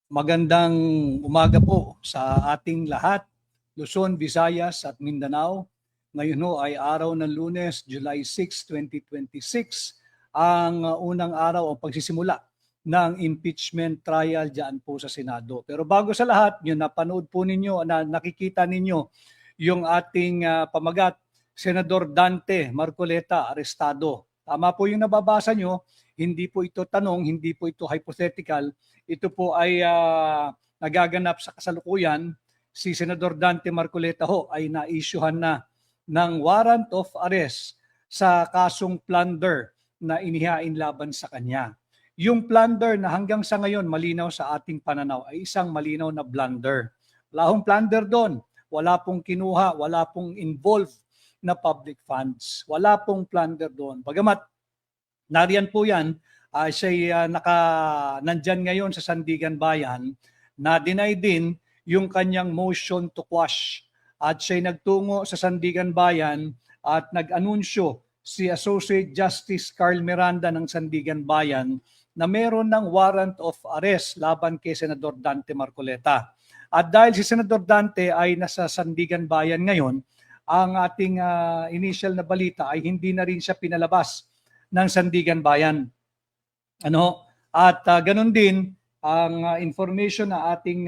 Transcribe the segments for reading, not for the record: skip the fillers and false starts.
Magandang umaga po sa ating lahat, Luzon, Visayas at Mindanao. Ngayon ho ay araw ng Lunes, July 6, 2026, ang unang araw o pagsisimula ng impeachment trial diyan po sa Senado. Pero bago sa lahat, yung napanood po ninyo, nakikita ninyo yung ating pamagat, Senador Dante Marcoleta, arestado. Tama po yung nababasa nyo, hindi po ito tanong, hindi po ito hypothetical. Ito po ay nagaganap sa kasalukuyan. Si Senador Dante Marcoleta ho ay na-issuehan na ng warrant of arrest sa kasong plunder na inihain laban sa kanya. Yung plunder na hanggang sa ngayon malinaw sa ating pananaw ay isang malinaw na blunder. Wala hong plunder doon. Wala pong kinuha, wala pong involved na public funds. Wala pong plunder doon. Bagamat nariyan po yan, siya nandyan ngayon sa Sandigan Bayan, na deny din yung kanyang motion to quash. At siya nagtungo sa Sandigan Bayan at nag-anunsyo si Associate Justice Carl Miranda ng Sandigan Bayan na meron ng warrant of arrest laban kay Senador Dante Marcoleta. At dahil si Senador Dante ay nasa Sandigan Bayan ngayon, ang ating initial na balita ay hindi na rin siya pinalabas ng Sandigan Bayan. At ganun din ang information na ating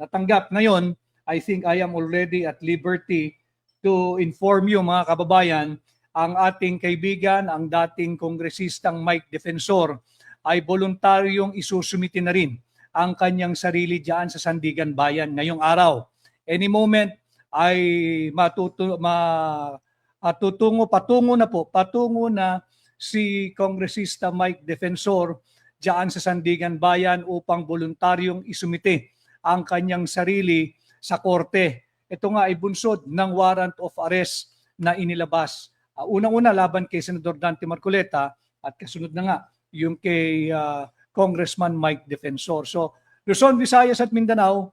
natanggap ngayon. I think I am already at liberty to inform you mga kababayan, ang ating kaibigan, ang dating kongresistang Mike Defensor ay voluntaryong isusumiti na rin ang kanyang sarili diyan sa Sandigan Bayan ngayong araw. Any moment ay patungo na si Kongresista Mike Defensor diyan sa Sandigan Bayan upang voluntaryong isumite ang kanyang sarili sa korte. Ito nga ay bunsod ng warrant of arrest na inilabas. Unang-una laban kay Senador Dante Marcoleta at kasunod na nga yung kay Congressman Mike Defensor. So Luzon, Visayas at Mindanao,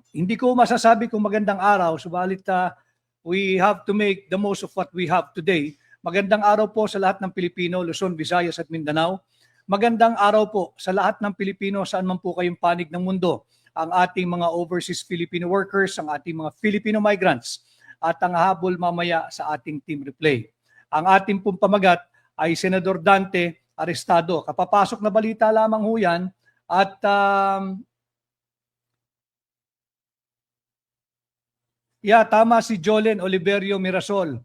hindi ko masasabi kung magandang araw, subalit we have to make the most of what we have today. Magandang araw po sa lahat ng Pilipino, Luzon, Visayas at Mindanao. Magandang araw po sa lahat ng Pilipino saan man po kayong panig ng mundo. Ang ating mga overseas Filipino workers, ang ating mga Filipino migrants, at ang habol mamaya sa ating team replay. Ang ating pong pamagat ay Senador Dante arestado. Kapapasok na balita lamang ho yan at tama si Jolen Oliverio Mirasol.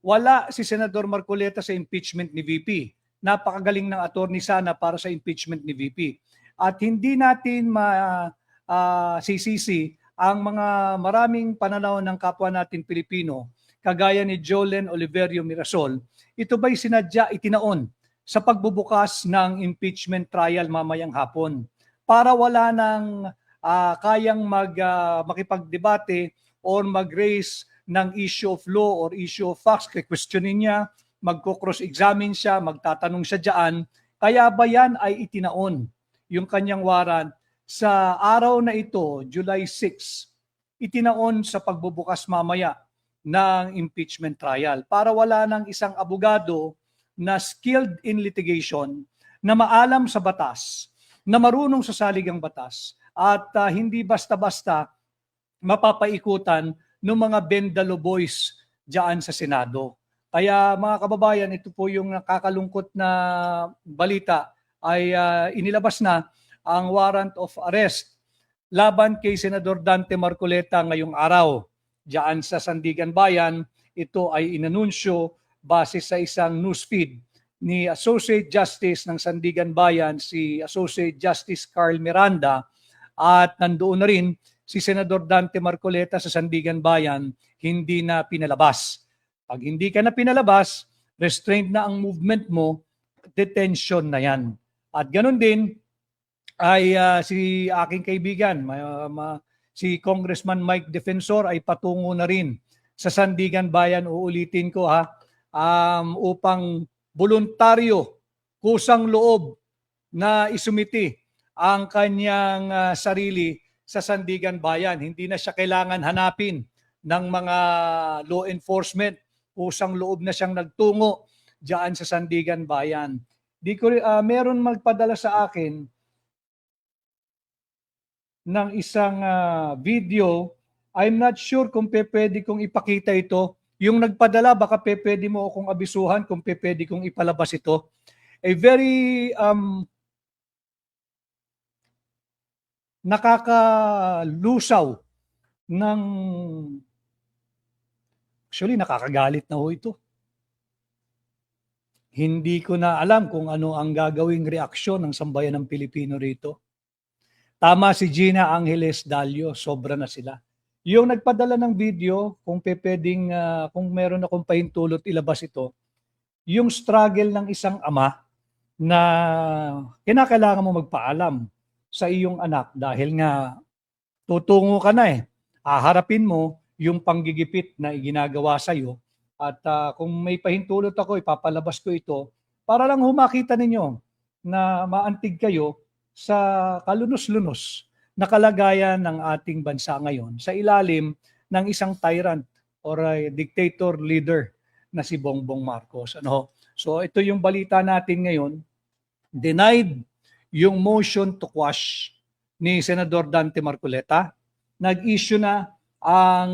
Wala si Senador Marcoleta sa impeachment ni VP. Napakagaling ng attorney sana para sa impeachment ni VP. At hindi natin sisisi ang mga maraming pananaw ng kapwa natin Pilipino, kagaya ni Jolen Oliverio Mirasol. Ito ba'y sinadya itinaon sa pagbubukas ng impeachment trial mamayang hapon para wala nang kayang makipagdebate or mag-raise ng issue of law or issue of facts, questionin niya, magko-cross-examine siya, magtatanong siya dyan. Kaya ba yan ay itinaon yung kanyang warrant sa araw na ito, July 6, itinaon sa pagbubukas mamaya ng impeachment trial para wala ng isang abogado na skilled in litigation, na maalam sa batas, na marunong sa saligang batas, at hindi basta-basta mapapaikutan ng mga Bendalo boys diyan sa Senado. Kaya mga kababayan, ito po yung nakakalungkot na balita ay inilabas na ang warrant of arrest laban kay Senador Dante Marcoleta ngayong araw. Diyan sa Sandigan Bayan, ito ay inanunsyo base sa isang newsfeed ni Associate Justice ng Sandigan Bayan, si Associate Justice Carl Miranda, at nandoon na rin si Senador Dante Marcoleta sa Sandigan Bayan, hindi na pinalabas. Pag hindi ka na pinalabas, restrained na ang movement mo, detention na yan. At ganun din ay si aking kaibigan, si Congressman Mike Defensor ay patungo na rin sa Sandigan Bayan, uulitin ko upang voluntaryo, kusang loob na isumiti ang kanyang sarili sa Sandigan Bayan. Hindi na siya kailangan hanapin ng mga law enforcement. Kusang loob na siyang nagtungo diyan sa Sandigan Bayan. Meron magpadala sa akin ng isang video. I'm not sure kung pwede kong ipakita ito. Yung nagpadala, baka pwede mo akong abisuhan kung pwede kong ipalabas ito. A very nakakalusaw ng, actually nakakagalit na ho ito. Hindi ko na alam kung ano ang gagawing reaksyon ng sambayan ng Pilipino rito. Tama si Gina Angeles Dalio, sobra na sila. Yung nagpadala ng video, kung pwedeng, kung meron akong pahintulot ilabas ito, yung struggle ng isang ama na kinakailangan mo magpaalam sa iyong anak dahil nga tutungo ka na haharapin mo yung panggigipit na iginagawa sa iyo. At kung may pahintulot ako, ipapalabas ko ito para lang humakita ninyo na maantig kayo sa kalunos-lunos na kalagayan ng ating bansa ngayon sa ilalim ng isang tyrant or a dictator leader na si Bongbong Marcos. So ito yung balita natin ngayon. Denied yung motion to quash ni Senador Dante Marcoleta. Nag-issue na ang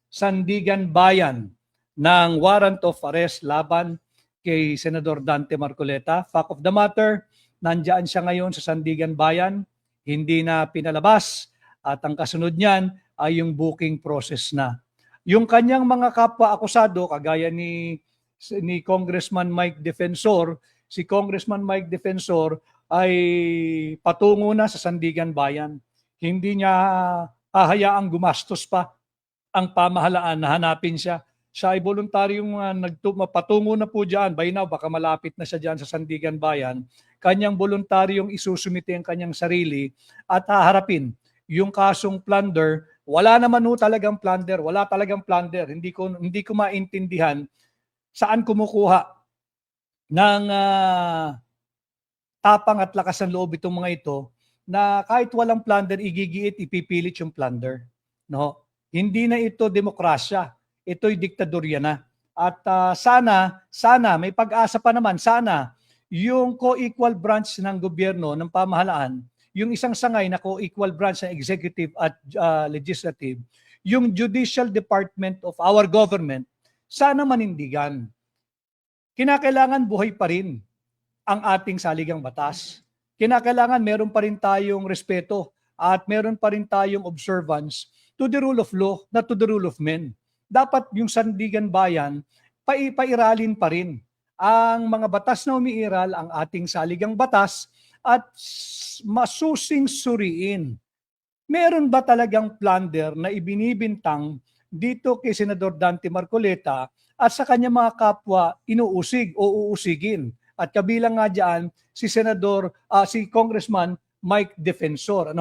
Sandigan Bayan ng warrant of arrest laban kay Senador Dante Marcoleta. Fact of the matter, nandiyan siya ngayon sa Sandigan Bayan, hindi na pinalabas at ang kasunod niyan ay yung booking process na. Yung kanyang mga kapwa-akusado, kagaya ni Congressman Mike Defensor, si Congressman Mike Defensor ay patungo na sa Sandigan Bayan. Hindi niya hahayaang gumastos pa ang pamahalaan na hanapin siya. Siya ay voluntaryong patungo na po dyan. By now, baka malapit na siya dyan sa Sandigan Bayan. Kanyang voluntaryong isusumite ang kanyang sarili at haharapin yung kasong plunder. Wala naman ho talagang plunder. Wala talagang plunder. Hindi ko maintindihan saan kumukuha ng tapang at lakas ng loob itong mga ito na kahit walang plunder, igigiit, ipipilit yung plunder. No? Hindi na ito demokrasya. Ito'y diktadorya na. At sana, may pag-asa pa naman, sana yung co-equal branch ng gobyerno, ng pamahalaan, yung isang sangay na co-equal branch ng executive at legislative, yung judicial department of our government, sana manindigan. Kinakailangan buhay pa rin ang ating saligang batas. Kinakailangan meron pa rin tayong respeto at meron pa rin tayong observance to the rule of law, not to the rule of men. Dapat yung Sandigan Bayan, pairalin pa rin ang mga batas na umiiral, ang ating saligang batas, at masusing suriin. Meron ba talagang plunder na ibinibintang dito kay Senador Dante Marcoleta at sa kanya mga kapwa inuusig o uusigin? At kabilang nga dyan si si Congressman Mike Defensor.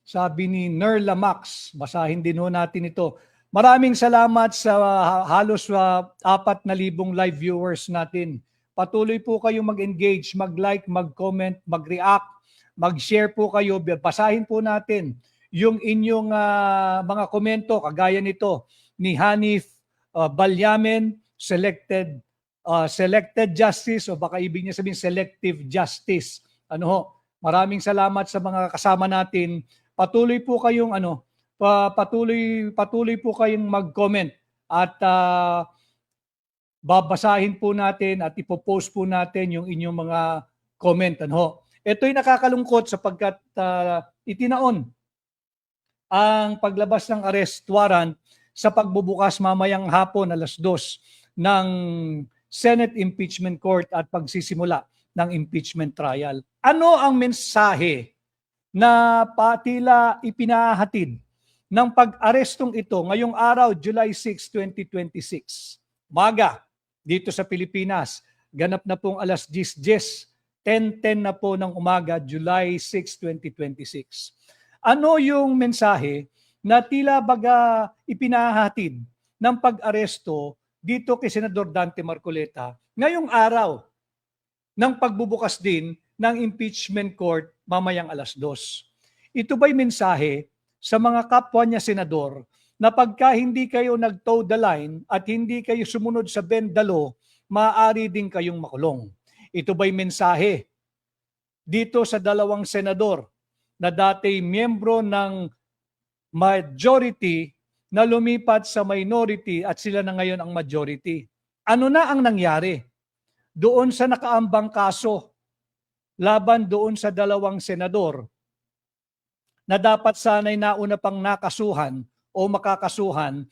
Sabi ni Nerla Max, basahin din ho natin ito. Maraming salamat sa halos 4,000 live viewers natin. Patuloy po kayong mag-engage, mag-like, mag-comment, mag-react, mag-share po kayo. Basahin po natin yung inyong mga komento, kagaya nito ni Hanif Balyamen, selected justice, o baka ibig niya sabihin selective justice. Maraming salamat sa mga kasama natin. Patuloy po kayong patuloy po kayong mag-comment at babasahin po natin at ipopost po natin yung inyong mga comment. Ito'y nakakalungkot sapagkat itinaon ang paglabas ng arrest warrant sa pagbubukas mamayang hapon 2:00 ng Senate Impeachment Court at pagsisimula ng impeachment trial. Ano ang mensahe na tila ipinahatid ng pag-arestong ito ngayong araw, July 6, 2026? Umaga, dito sa Pilipinas, ganap na pong 10:10, 10:10 na po ng umaga, July 6, 2026. Ano yung mensahe na tila baga ipinahatid ng pag-aresto dito kay Senador Dante Marcoleta ngayong araw ng pagbubukas din ng impeachment court mamayang 2:00? Ito ba'y mensahe sa mga kapwa niya senador na pagka hindi kayo nag-toe the line at hindi kayo sumunod sa bend the law, maaari din kayong makulong? Ito ba'y mensahe dito sa dalawang senador na dati miyembro ng majority na lumipat sa minority at sila na ngayon ang majority. Ano na ang nangyari? Doon sa nakaambang kaso laban doon sa dalawang senador na dapat sana'y nauna pang nakasuhan o makakasuhan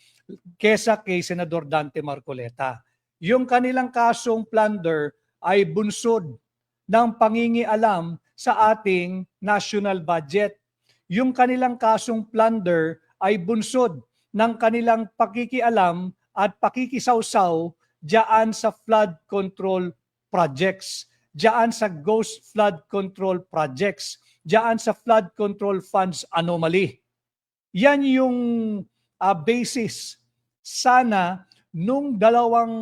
kesa kay Senador Dante Marcoleta. Yung kanilang kasong plunder ay bunsod ng pangingialam sa ating national budget. Yung kanilang kasong plunder ay bunsod ng kanilang pakikialam at pakikisawsaw diyan sa flood control projects, diyan sa ghost flood control projects, diyan sa flood control funds anomaly. Yan yung basis sana nung dalawang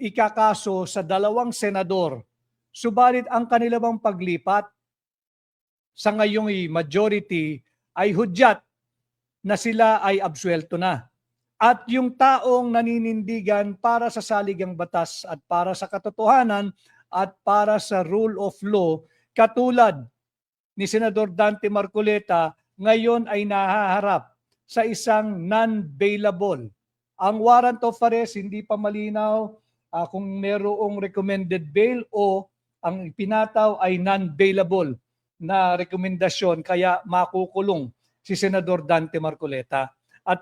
ikakaso sa dalawang senador. Subalit ang kanilang paglipat sa ngayong majority ay hudyat na sila ay absuelto na. At yung taong naninindigan para sa saligang batas at para sa katotohanan at para sa rule of law, katulad ni Senador Dante Marcoleta, ngayon ay nahaharap sa isang non-bailable. Ang warrant of arrest hindi pa malinaw kung merong recommended bail o ang pinataw ay non-bailable na rekomendasyon kaya makukulong si Senador Dante Marcoleta. At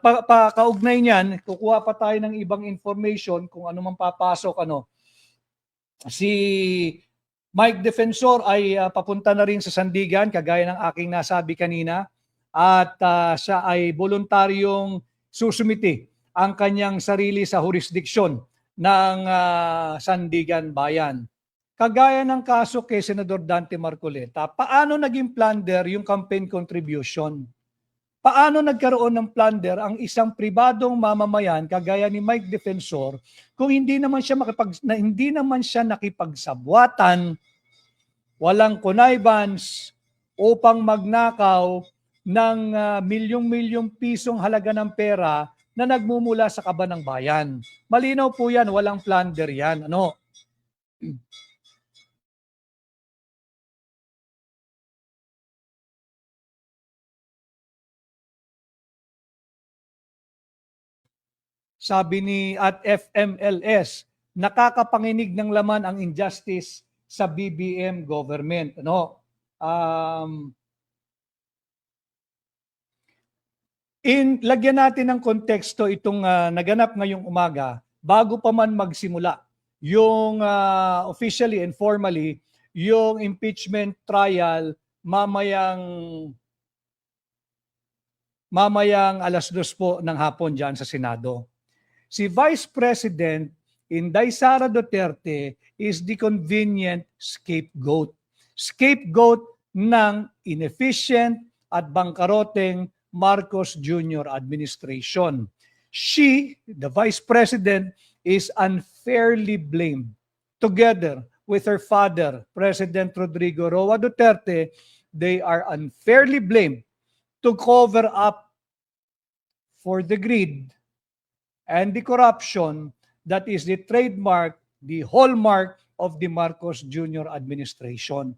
kaugnay niyan, kukuha pa tayo ng ibang information kung ano man papasok. Si Mike Defensor ay papunta na rin sa Sandigan, kagaya ng aking nasabi kanina. At siya ay voluntaryong susumiti ang kanyang sarili sa jurisdiksyon ng Sandigan Bayan. Kagaya ng kaso kay Senador Dante Marcoleta, paano naging plunder yung campaign contribution? Paano nagkaroon ng plunder ang isang pribadong mamamayan kagaya ni Mike Defensor kung hindi naman siya nakipagsabwatan, walang connivance upang magnakaw ng milyong-milyong pisong halaga ng pera na nagmumula sa kaban ng bayan. Malinaw po yan, walang plunder yan. Sabi ni at FMLS, nakakapanginig ng laman ang injustice sa BBM government. Lagyan natin ng konteksto itong naganap ngayong umaga bago pa man magsimula yung officially and formally yung impeachment trial mamayang 2:00 po ng hapon dyan sa Senado. Si Vice President Inday Sara Duterte is the convenient scapegoat. Scapegoat ng inefficient at bangkaroteng Marcos Jr. administration. She, the Vice President, is unfairly blamed. Together with her father, President Rodrigo Roa Duterte, they are unfairly blamed to cover up for the greed and the corruption that is the trademark, the hallmark of the Marcos Jr. administration.